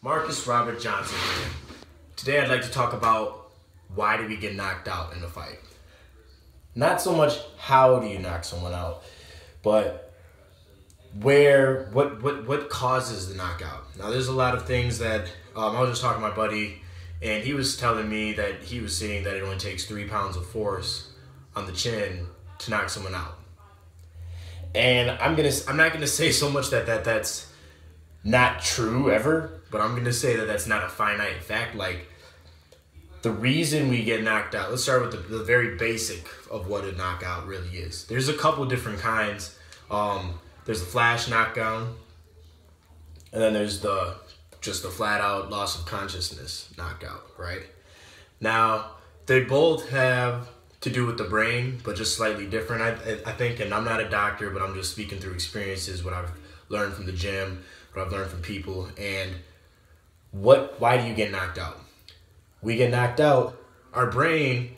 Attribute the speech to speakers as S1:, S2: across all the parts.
S1: Marcus Robert Johnson here. Today I'd like to talk about why do we get knocked out in a fight. Not so much how do you knock someone out, but what causes the knockout. Now there's a lot of things that, I was just talking to my buddy and he was telling me that he was seeing that it only takes 3 pounds of force on the chin to knock someone out. And I'm not gonna say so much that's not true ever, but I'm gonna say that that's not a finite fact. Like, the reason we get knocked out, let's start with the very basic of what a knockout really is. There's a couple different kinds. There's the flash knockdown, and then there's just the flat out loss of consciousness knockout, right? Now, they both have to do with the brain, but just slightly different, I think, and I'm not a doctor, but I'm just speaking through experiences, what I've learned from the gym, what I've learned from people, and why do you get knocked out? We get knocked out, our brain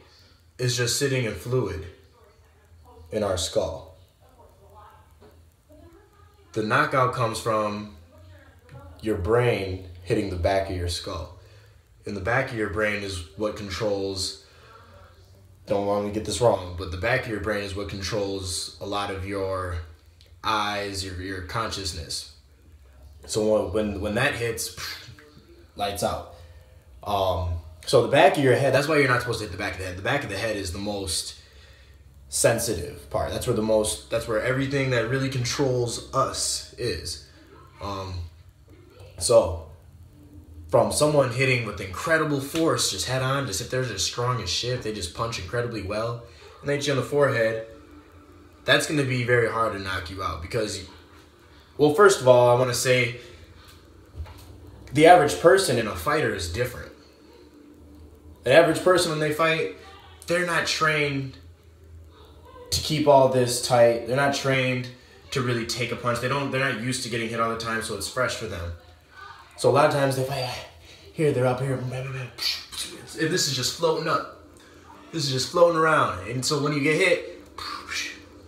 S1: is just sitting in fluid in our skull. The knockout comes from your brain hitting the back of your skull. And the back of your brain is what controls, don't want me to get this wrong, but the back of your brain is what controls a lot of your eyes, your consciousness. So when that hits, lights out. So the back of your head, that's why you're not supposed to hit the back of the head. The back of the head is the most sensitive part. That's where everything that really controls us is. So from someone hitting with incredible force, just head on, just if they're just strong as shit, they just punch incredibly well, and they hit you on the forehead, that's going to be very hard to knock you out because, well, first of all, I want to say the average person in a fighter is different. The average person, when they fight, they're not trained to keep all this tight. They're not trained to really take a punch. They're not used to getting hit all the time, so it's fresh for them. So a lot of times they fight, here, they're up here, and this is just floating up. This is just floating around. And so when you get hit,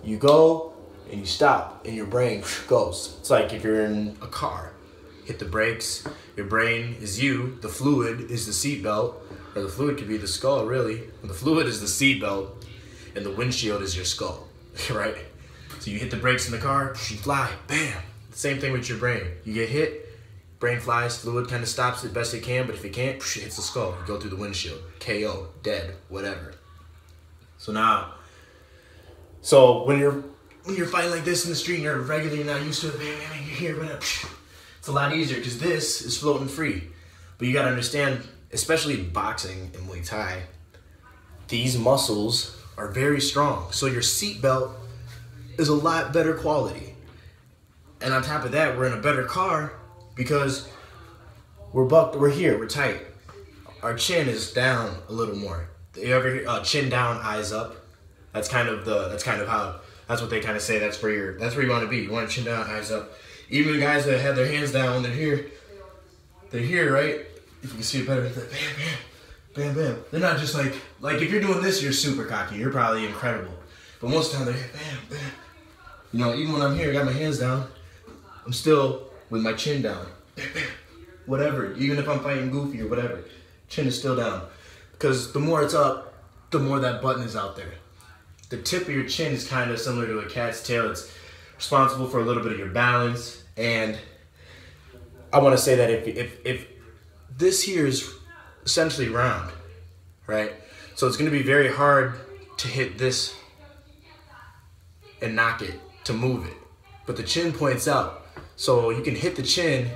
S1: you go and you stop, and your brain goes. It's like if you're in a car, hit the brakes, your brain is you, the fluid is the seatbelt, or the fluid could be the skull, really. The fluid is the seatbelt, and the windshield is your skull, right? So you hit the brakes in the car, you fly, bam. Same thing with your brain. You get hit, brain flies, fluid kind of stops it best it can, but if it can't, it hits the skull. You go through the windshield, KO, dead, whatever. So when you're fighting like this in the street and you're regularly not used to it, bam, bam, you're here, but it's a lot easier because this is floating free. But you got to understand, especially boxing and Muay Thai, these muscles are very strong. So your seatbelt is a lot better quality. And on top of that, we're in a better car because we're here, we're tight. Our chin is down a little more. You ever hear chin down, eyes up? That's what they kind of say. That's where you want to be. You want to chin down, eyes up. Even the guys that have their hands down when they're here, right? If you can see it better, they're like, bam, bam, bam, bam. They're not just like if you're doing this, you're super cocky. You're probably incredible. But most of the time, they're bam, bam. You know, even when I'm here, I got my hands down, I'm still with my chin down. Bam, bam. Whatever. Even if I'm fighting goofy or whatever, chin is still down. Because the more it's up, the more that button is out there. The tip of your chin is kind of similar to a cat's tail. It's responsible for a little bit of your balance. And I want to say that if this here is essentially round, right? So it's going to be very hard to hit this and knock it, to move it. But the chin points out. So you can hit the chin,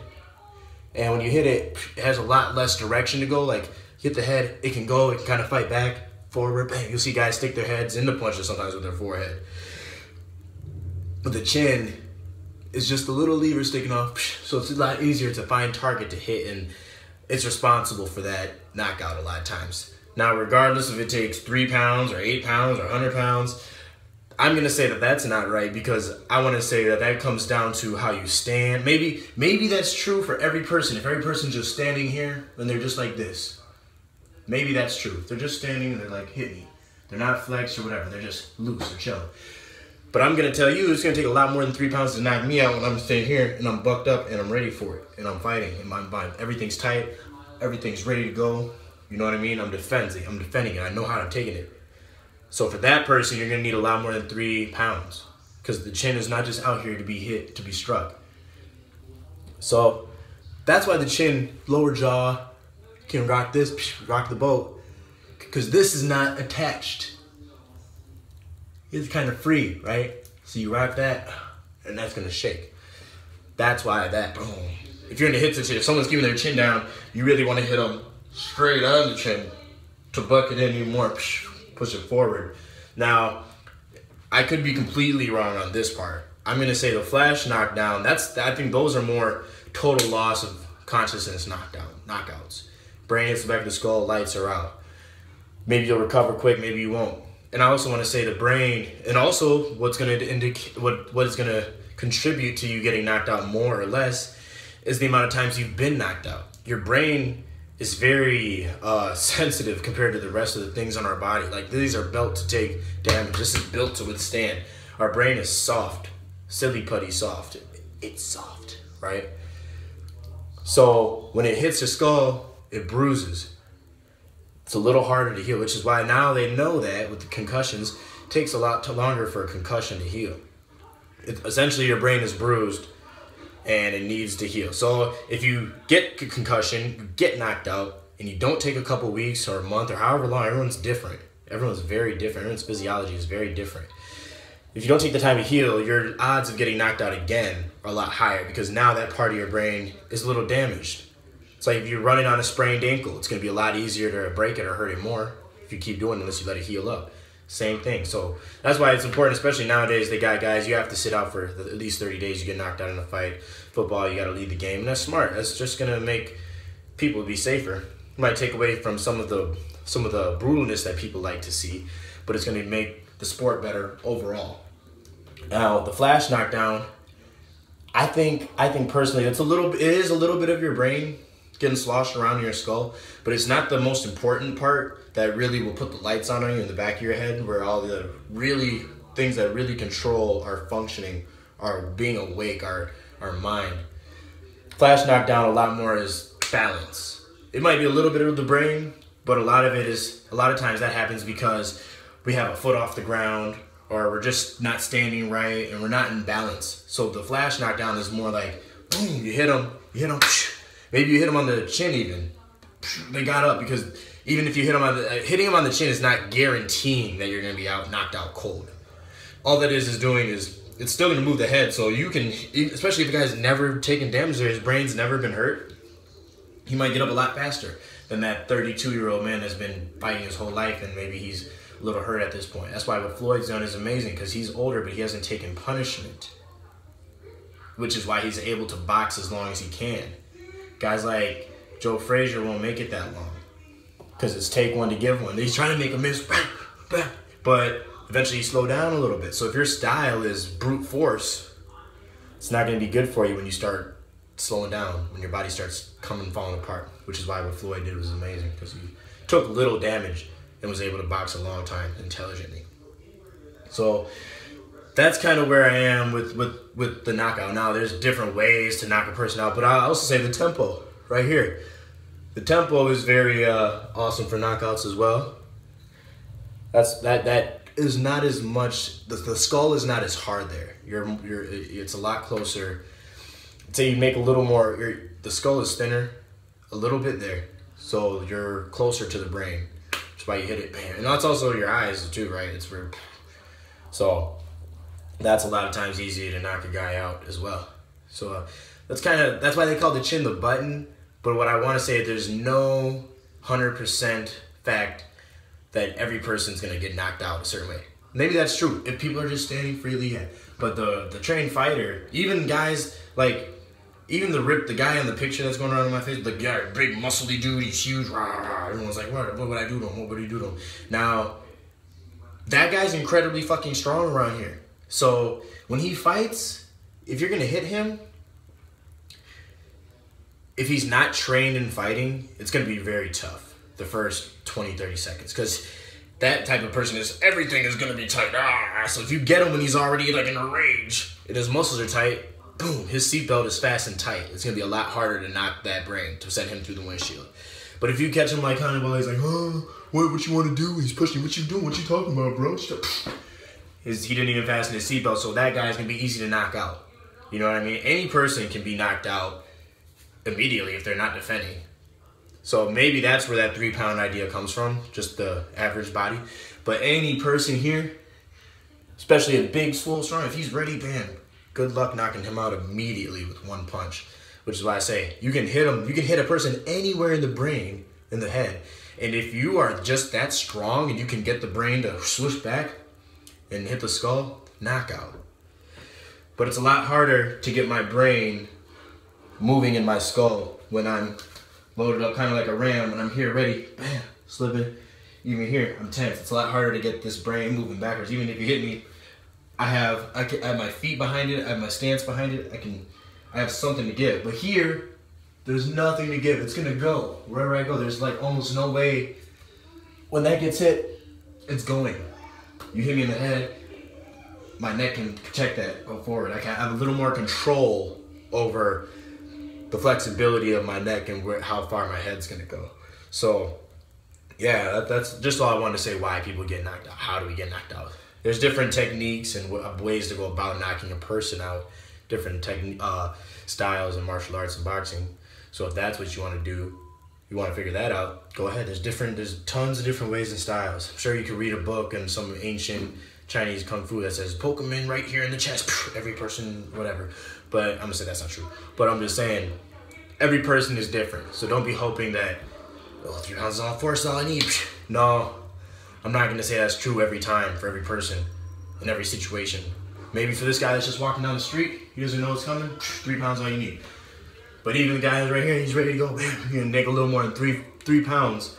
S1: and when you hit it, it has a lot less direction to go. Like, hit the head, it can go, it can kind of fight back, forward, bang. You'll see guys stick their heads into punches sometimes with their forehead. But the chin is just a little lever sticking off, so it's a lot easier to find target to hit, and it's responsible for that knockout a lot of times. Now, regardless if it takes 3 pounds or 8 pounds or 100 pounds, I'm going to say that that's not right because I want to say that comes down to how you stand. Maybe that's true for every person. If every person's just standing here, then they're just like this. Maybe that's true. If they're just standing and they're like, hit me. They're not flexed or whatever. They're just loose or chilling. But I'm going to tell you, it's going to take a lot more than 3 pounds to knock me out when I'm staying here and I'm bucked up and I'm ready for it. And I'm fighting in my mind. Everything's tight. Everything's ready to go. You know what I mean? I'm defending it. I know how to take it. So for that person, you're going to need a lot more than 3 pounds. Because the chin is not just out here to be hit, to be struck. So that's why the chin, lower jaw, can rock this, rock the boat. Because this is not attached. It's kind of free, right? So you rock that, and that's going to shake. That's why that, boom. If you're in the hit situation, if someone's keeping their chin down, you really want to hit them straight on the chin to buck it in even more, push it forward. Now, I could be completely wrong on this part. I'm going to say the flash knockdown, I think those are more total loss of consciousness knockouts. Brain hits the back of the skull, lights are out. Maybe you'll recover quick, maybe you won't. And I also want to say the brain, and also what's going to indicate what is going to contribute to you getting knocked out more or less is the amount of times you've been knocked out. Your brain is very sensitive compared to the rest of the things on our body. Like, these are built to take damage. This is built to withstand. Our brain is soft, silly putty soft. It's soft, right? So when it hits your skull, it bruises. It's a little harder to heal, which is why now they know that with the concussions, it takes a lot longer for a concussion to heal. Essentially, your brain is bruised and it needs to heal. So if you get a concussion, you get knocked out, and you don't take a couple weeks or a month or however long, everyone's different. Everyone's very different. Everyone's physiology is very different. If you don't take the time to heal, your odds of getting knocked out again are a lot higher because now that part of your brain is a little damaged. It's like if you're running on a sprained ankle, it's going to be a lot easier to break it or hurt it more if you keep doing it unless you let it heal up. Same thing. So that's why it's important, especially nowadays, they got guys, you have to sit out for at least 30 days. You get knocked out in a fight. Football, you got to lead the game. And that's smart. That's just going to make people be safer. It might take away from some of the brutalness that people like to see, but it's going to make the sport better overall. Now, the flash knockdown, I think personally, it is a little bit of your brain getting sloshed around in your skull, but it's not the most important part that really will put the lights on you in the back of your head, where all the really things that really control our functioning, our being awake, our mind. Flash knockdown a lot more is balance. It might be a little bit of the brain, but a lot of times that happens because we have a foot off the ground, or we're just not standing right, and we're not in balance. So the flash knockdown is more like, boom, you hit them, maybe you hit them on the chin even. They got up, because even if you hit them hitting them on the chin is not guaranteeing that you're going to be knocked out cold. All that is doing is, it's still going to move the head, so you can, especially if the guy's never taken damage or his brain's never been hurt, he might get up a lot faster than that 32-year-old man that's been fighting his whole life and maybe he's a little hurt at this point. That's why what Floyd's done is amazing, because he's older, but he hasn't taken punishment, which is why he's able to box as long as he can. Guys like Joe Frazier won't make it that long because it's take one to give one. He's trying to make a miss, but eventually you slow down a little bit. So if your style is brute force, it's not going to be good for you when you start slowing down, when your body starts falling apart, which is why what Floyd did was amazing, because he took little damage and was able to box a long time intelligently. So that's kind of where I am with the knockout. Now, there's different ways to knock a person out, but I also say the tempo right here. The tempo is very awesome for knockouts as well. That is not as much. The skull is not as hard there. It's a lot closer. Say you make a little more. The skull is thinner, a little bit there, so you're closer to the brain. That's why you hit it, bam. And that's also your eyes too, right? It's where. So that's a lot of times easier to knock a guy out as well. So that's why they call the chin the button. But what I want to say is there's no 100% fact that every person's going to get knocked out a certain way. Maybe that's true if people are just standing freely. Yeah. But the trained fighter, even guys like, even the guy in the picture that's going around in my face, the guy, big muscly dude, he's huge. Rah, rah, everyone's like, what would I do to him? What would he do to him? Now, that guy's incredibly fucking strong around here. So when he fights, if you're going to hit him, if he's not trained in fighting, it's going to be very tough the first 20, 30 seconds. Because that type of person is everything is gonna be tight. So if you get him when he's already like in a rage and his muscles are tight, boom, his seatbelt is fast and tight. It's gonna be a lot harder to knock that brain, to send him through the windshield. But if you catch him like kind of while he's like, oh, what you want to do? He's pushing. What you doing? What you talking about, bro? He didn't even fasten his seatbelt, so that guy's gonna be easy to knock out. You know what I mean? Any person can be knocked out immediately if they're not defending. So maybe that's where that 3-pound idea comes from, just the average body. But any person here, especially a big, swole, strong, if he's ready, bam, good luck knocking him out immediately with one punch. Which is why I say, you can hit him, you can hit a person anywhere in the brain, in the head. And if you are just that strong and you can get the brain to swoosh back and hit the skull, knockout. But it's a lot harder to get my brain moving in my skull when I'm loaded up kind of like a ram, and I'm here ready, bam, slipping. Even here, I'm tense. It's a lot harder to get this brain moving backwards. Even if you hit me, I have my feet behind it, I have my stance behind it, I have something to give. But here, there's nothing to give. It's gonna go wherever I go. There's like almost no way. When that gets hit, it's going. You hit me in the head, my neck can protect that, go forward. I have a little more control over the flexibility of my neck and how far my head's gonna go. So yeah, that's just all I wanted to say. Why people get knocked out. How do we get knocked out? There's different techniques and ways to go about knocking a person out. Different styles in martial arts and boxing. So if that's what you want to do, you want to figure that out, go ahead. There's tons of different ways and styles. I'm sure you could read a book in some ancient Chinese kung fu that says poke him in right here in the chest, every person, whatever. But I'm gonna say that's not true. But I'm just saying, every person is different. So don't be hoping that, oh, 3 pounds is all force, all I need. No, I'm not gonna say that's true every time for every person in every situation. Maybe for this guy that's just walking down the street, he doesn't know what's coming, 3 pounds all you need. But even the guy that's right here, he's ready to go, bam, you're gonna take a little more than three pounds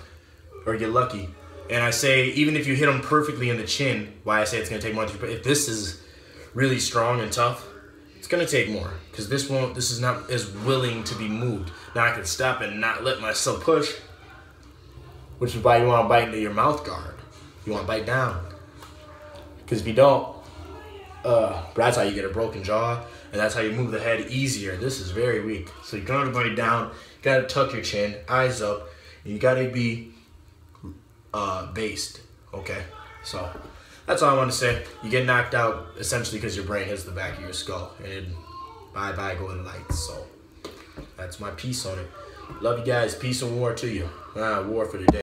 S1: or get lucky. And I say, even if you hit him perfectly in the chin, why I say it's gonna take more than 3 pounds, if this is really strong and tough, it's gonna take more, because this is not as willing to be moved. Now I can stop and not let myself push, which is why you wanna bite into your mouth guard. You wanna bite down. Because if you don't, that's how you get a broken jaw, and that's how you move the head easier. This is very weak. So you gotta bite down, you gotta tuck your chin, eyes up, and you gotta be based, okay? So that's all I want to say. You get knocked out essentially because your brain hits the back of your skull, and bye-bye golden lights. So that's my piece on it. Love you guys. Peace and war to you. War for the day.